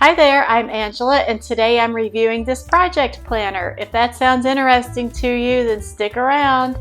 Hi there, I'm Angela, and today I'm reviewing this project planner. If that sounds interesting to you, then stick around.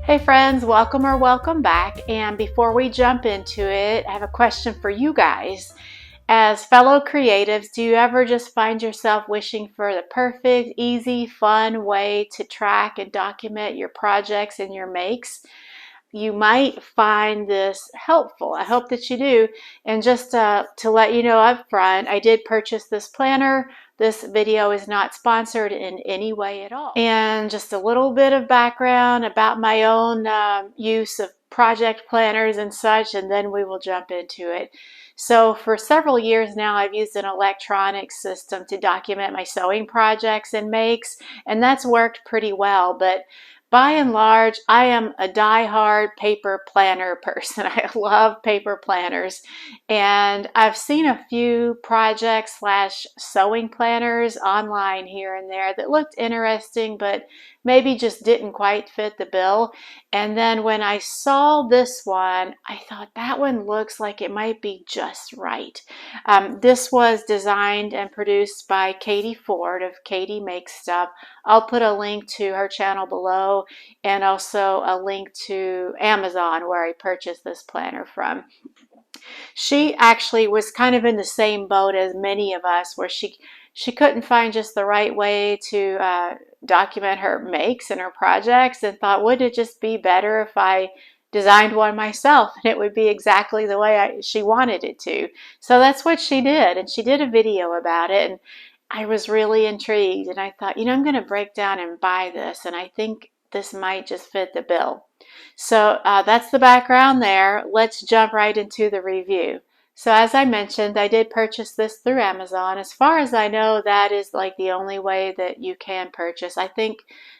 Hey friends, welcome or welcome back. And before we jump into it, I have a question for you guys. As fellow creatives, do you ever just find yourself wishing for the perfect, easy, fun way to track and document your projects and your makes? You might find this helpful. I hope that you do. And just to let you know up front, I did purchase this planner. This video is not sponsored in any way at all. And just a little bit of background about my own use of project planners and such, and then we will jump into it. So for several years now, I've used an electronic system to document my sewing projects and makes, and that's worked pretty well. But by and large, I am a die-hard paper planner person. I love paper planners. And I've seen a few projects / sewing planners online here and there that looked interesting, but maybe just didn't quite fit the bill. And then when I saw this one, I thought that one looks like it might be just right. This was designed and produced by Katie Ford of Katie Makes Stuff. I'll put a link to her channel below and also a link to Amazon where I purchased this planner from. She actually was kind of in the same boat as many of us, where she couldn't find just the right way to document her makes and her projects, and thought, wouldn't it just be better if I designed one myself and it would be exactly the way she wanted it to? So that's what she did, and she did a video about it, and I was really intrigued, and I thought, I'm going to break down and buy this, and I think this might just fit the bill. So that's the background there. Let's jump right into the review. So as I mentioned, I did purchase this through Amazon. As far as I know, that is like the only way that you can purchase. I think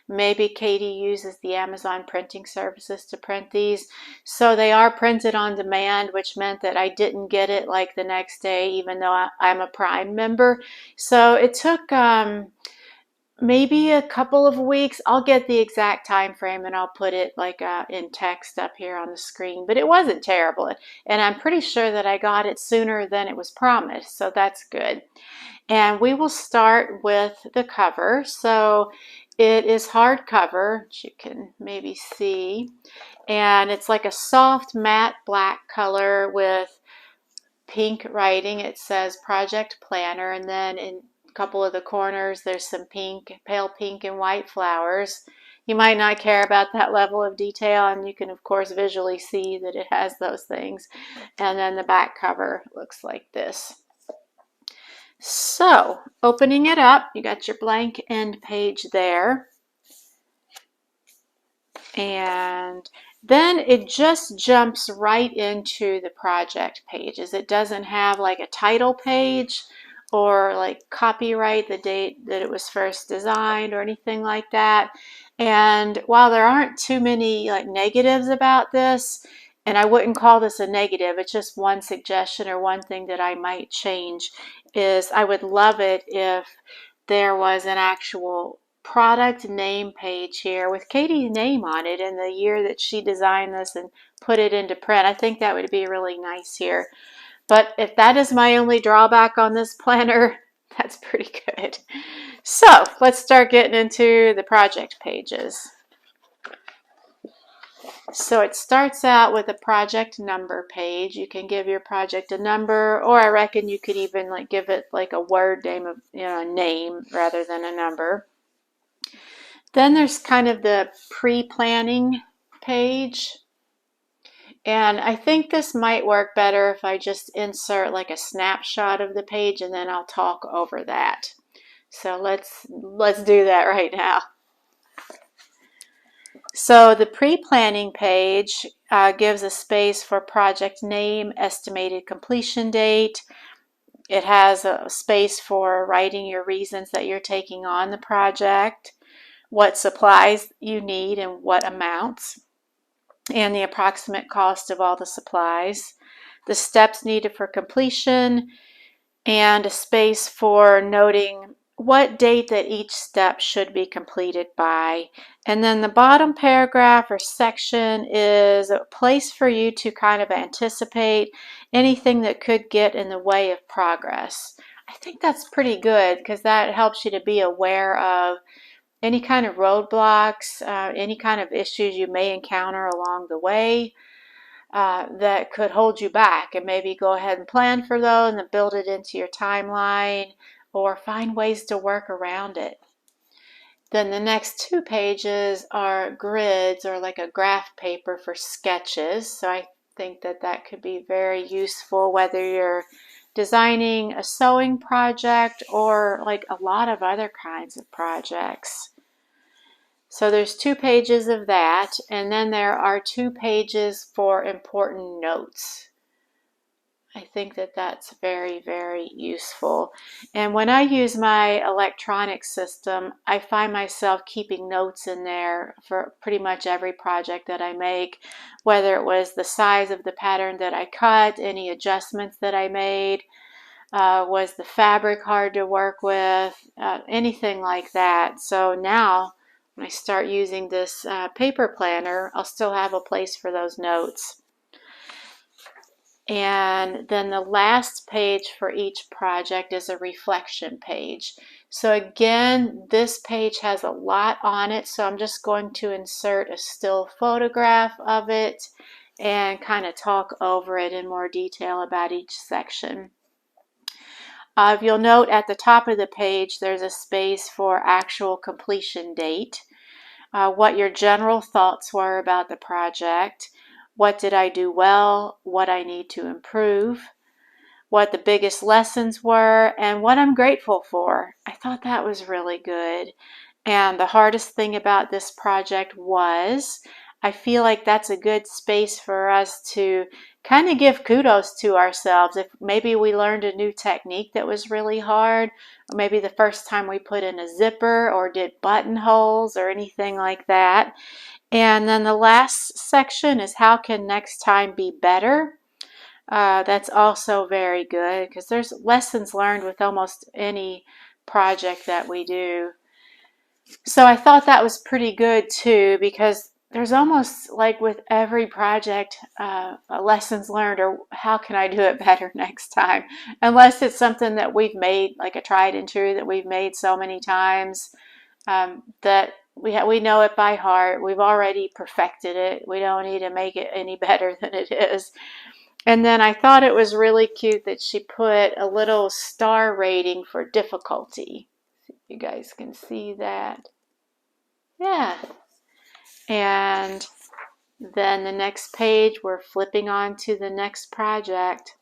maybe Katie uses the Amazon printing services to print these. So they are printed on demand, which meant that I didn't get it like the next day, even though I'm a Prime member. So it took maybe a couple of weeks. I'll get the exact time frame and I'll put it like in text up here on the screen, but it wasn't terrible, and I'm pretty sure that I got it sooner than it was promised, so that's good. And we will start with the cover. So it is hardcover, which you can maybe see, and it's like a soft matte black color with pink writing. It says Project Planner, and then in couple of the corners there's some pink, pale pink and white flowers. You might not care about that level of detail, and you can of course visually see that it has those things. And then the back cover looks like this. So opening it up, you got your blank end page there, and then it just jumps right into the project pages. It doesn't have like a title page or like copyright, the date that it was first designed, or anything like that. And while there aren't too many like negatives about this, and I wouldn't call this a negative, it's just one suggestion or one thing that I might change, is I would love it if there was an actual product name page here with Katie's name on it and the year that she designed this and put it into print. I think that would be really nice here. But if that is my only drawback on this planner, that's pretty good. So let's start getting into the project pages. So it starts out with a project number page. You can give your project a number, or I reckon you could even like give it like a word name of, a name rather than a number. Then there's kind of the pre-planning page. And I think this might work better if I just insert like a snapshot of the page and then I'll talk over that. So let's do that right now. So the pre-planning page gives a space for project name, estimated completion date. It has a space for writing your reasons that you're taking on the project, what supplies you need and what amounts, and the approximate cost of all the supplies, the steps needed for completion, and a space for noting what date that each step should be completed by. And then the bottom paragraph or section is a place for you to kind of anticipate anything that could get in the way of progress. I think that's pretty good because that helps you to be aware of any kind of roadblocks, any kind of issues you may encounter along the way that could hold you back, and maybe go ahead and plan for those and build it into your timeline or find ways to work around it. Then the next 2 pages are grids or like a graph paper for sketches. So I think that that could be very useful whether you're designing a sewing project or like a lot of other kinds of projects. So there's 2 pages of that, and then there are 2 pages for important notes. I think that that's very, very useful. And when I use my electronic system, I find myself keeping notes in there for pretty much every project that I make, whether it was the size of the pattern that I cut, any adjustments that I made, was the fabric hard to work with, anything like that. So now when I start using this paper planner, I'll still have a place for those notes. And then the last page for each project is a reflection page. So again, this page has a lot on it, so I'm just going to insert a still photograph of it and kind of talk over it in more detail about each section. If you'll note at the top of the page, there's a space for actual completion date, what your general thoughts were about the project, what did I do well, what I need to improve, what the biggest lessons were, and what I'm grateful for. I thought that was really good. And the hardest thing about this project was, I feel like that's a good space for us to kind of give kudos to ourselves. If maybe we learned a new technique that was really hard, or maybe the first time we put in a zipper or did buttonholes or anything like that. And then the last section is how can next time be better? That's also very good because there's lessons learned with almost any project that we do. So I thought that was pretty good too, because there's almost like with every project, lessons learned or how can I do it better next time, unless it's something that we've made, like a tried and true that we've made so many times that we know it by heart. We've already perfected it. We don't need to make it any better than it is. And then I thought it was really cute that she put a little star rating for difficulty. You guys can see that. Yeah. And then the next page, we're flipping on to the next project.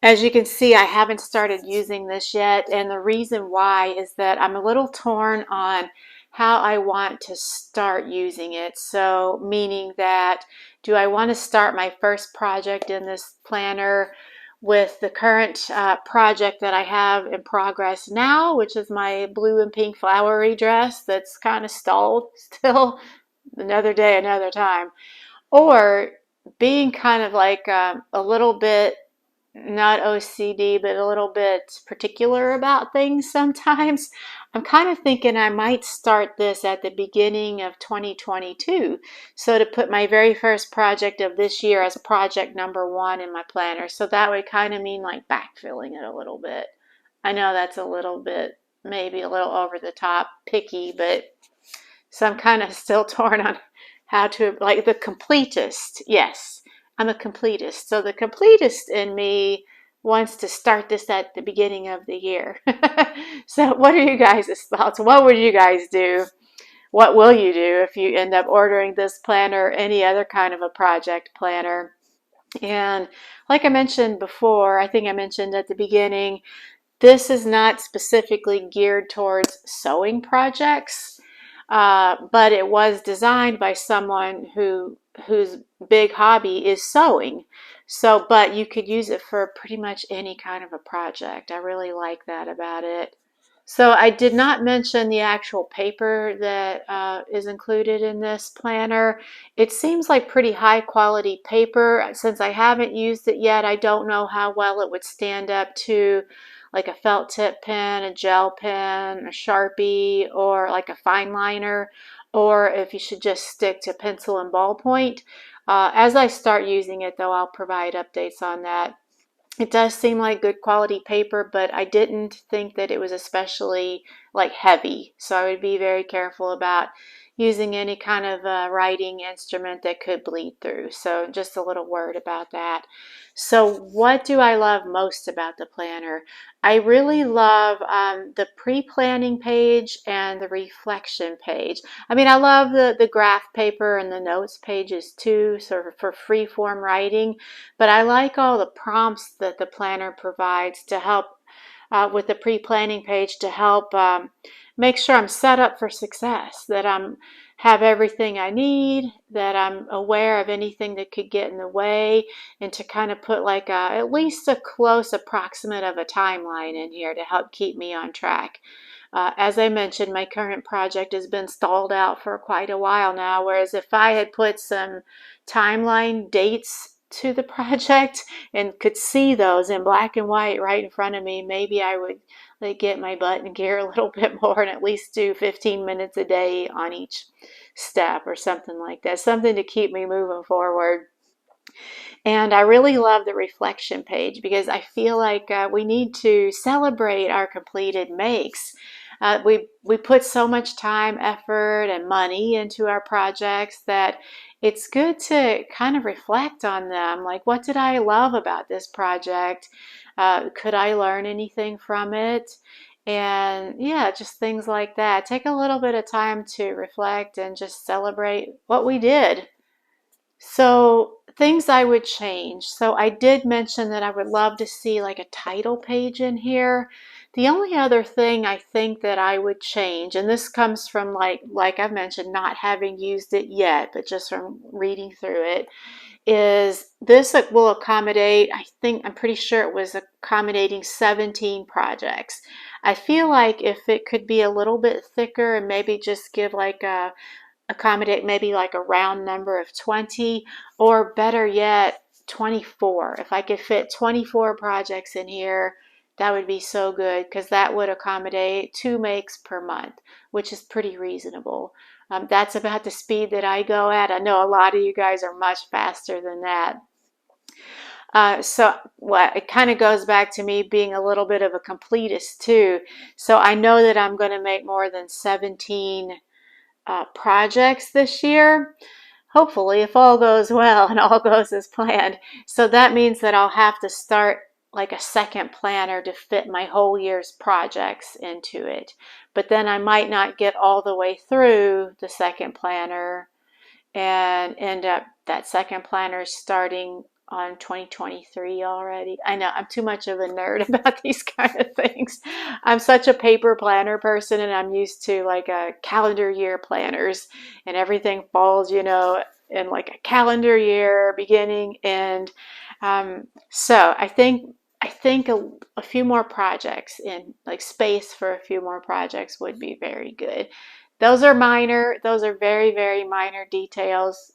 As you can see, I haven't started using this yet, and the reason why is that I'm a little torn on how I want to start using it. So meaning that, do I want to start my first project in this planner with the current project that I have in progress now, which is my blue and pink flowery dress that's kind of stalled still, another day, another time, or being kind of like a little bit, not OCD, but a little bit particular about things sometimes. I'm kind of thinking I might start this at the beginning of 2022. So to put my very first project of this year as project number 1 in my planner. So that would kind of mean like backfilling it a little bit. I know that's a little bit, maybe a little over the top picky, but so I'm kind of still torn on how to, like the completist. Yes, I'm a completist. So the completist in me wants to start this at the beginning of the year. So what are you guys' thoughts? What would you guys do? What will you do if you end up ordering this planner or any other kind of a project planner? And like I mentioned before, I think I mentioned at the beginning, this is not specifically geared towards sewing projects, but it was designed by someone whose big hobby is sewing. So, but you could use it for pretty much any kind of a project. I really like that about it. So I did not mention the actual paper that is included in this planner. It seems like pretty high quality paper. Since I haven't used it yet, I don't know how well it would stand up to like a felt tip pen, a gel pen, a Sharpie, or like a fine liner, or if you should just stick to pencil and ballpoint. As I start using it, though, I'll provide updates on that. It does seem like good quality paper, but I didn't think that it was especially like heavy. So I would be very careful about using any kind of writing instrument that could bleed through. So just a little word about that. So what do I love most about the planner? I really love the pre-planning page and the reflection page. I mean, I love the graph paper and the notes pages too, sort of for free form writing, but I like all the prompts that the planner provides to help with the pre-planning page to help make sure I'm set up for success, that I'm have everything I need, that I'm aware of anything that could get in the way, and to kind of put like at least a close approximate of a timeline in here to help keep me on track. As I mentioned, my current project has been stalled out for quite a while now, whereas if I had put some timeline dates to the project and could see those in black and white right in front of me, maybe I would like get my butt in gear a little bit more and at least do 15 minutes a day on each step or something like that, something to keep me moving forward. And I really love the reflection page because I feel like we need to celebrate our completed makes. We put so much time, effort, and money into our projects that it's good to kind of reflect on them. Like, what did I love about this project? Could I learn anything from it? And yeah, just things like that. Take a little bit of time to reflect and just celebrate what we did. So, things I would change. So, I did mention that I would love to see like a title page in here. The only other thing I think that I would change, and this comes from like I've mentioned, not having used it yet, but just from reading through it, is this will accommodate, I think, I'm pretty sure it was accommodating 17 projects. I feel like if it could be a little bit thicker and maybe just give like a accommodate maybe like a round number of 20, or better yet 24. If I could fit 24 projects in here, that would be so good because that would accommodate 2 makes per month, which is pretty reasonable. That's about the speed that I go at. I know a lot of you guys are much faster than that. So well, it kind of goes back to me being a little bit of a completist too. So I know that I'm going to make more than 17 projects this year, hopefully, if all goes well and all goes as planned. So that means that I'll have to start like a second planner to fit my whole year's projects into it. But then I might not get all the way through the second planner and end up that second planner starting on 2023 already. I know I'm too much of a nerd about these kind of things. I'm such a paper planner person and I'm used to like a calendar year planners and everything falls, in like a calendar year, beginning, end. So I think a few more projects in like space for a few more projects would be very good. Those are minor, those are very, very minor details.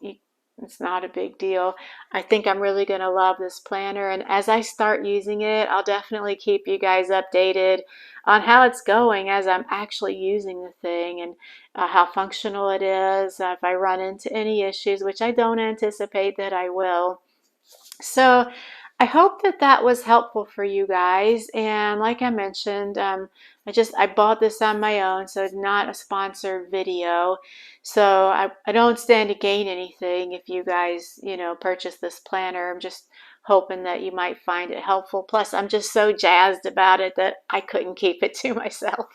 It's not a big deal. I think I'm really going to love this planner. And as I start using it, I'll definitely keep you guys updated on how it's going as I'm actually using the thing and how functional it is. If I run into any issues, which I don't anticipate that I will. So I hope that that was helpful for you guys. And like I mentioned, I bought this on my own, so it's not a sponsored video. So I don't stand to gain anything if you guys, purchase this planner. I'm just hoping that you might find it helpful. Plus, I'm just so jazzed about it that I couldn't keep it to myself.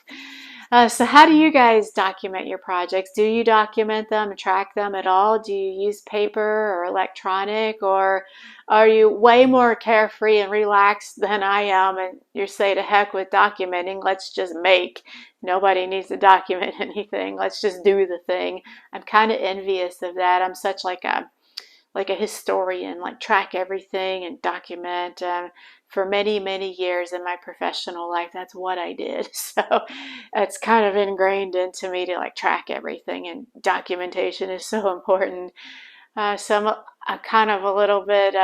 So how do you guys document your projects? Do you document them and track them at all? Do you use paper or electronic, or are you way more carefree and relaxed than I am and you say to heck with documenting, let's just make. Nobody needs to document anything. Let's just do the thing. I'm kind of envious of that. I'm such like a historian, like track everything and document. For many, many years in my professional life, that's what I did. So it's kind of ingrained into me to like track everything, and documentation is so important. So I'm kind of a little bit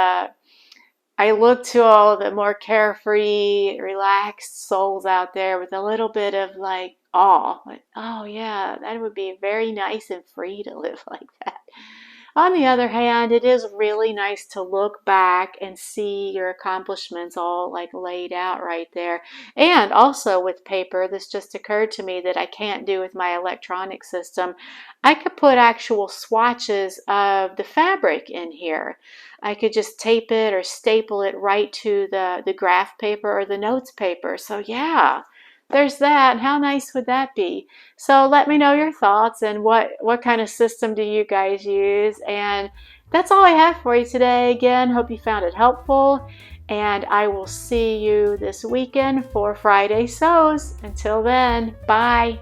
I look to all the more carefree, relaxed souls out there with a little bit of like awe. Like, oh yeah, that would be very nice and free to live like that. On the other hand, it is really nice to look back and see your accomplishments all like laid out right there. And also with paper, this just occurred to me that I can't do with my electronic system. I could put actual swatches of the fabric in here. I could just tape it or staple it right to the graph paper or the notes paper. So yeah, there's that. How nice would that be? So let me know your thoughts and what kind of system do you guys use? And that's all I have for you today. Again, hope you found it helpful. And I will see you this weekend for Friday Sews. Until then, bye.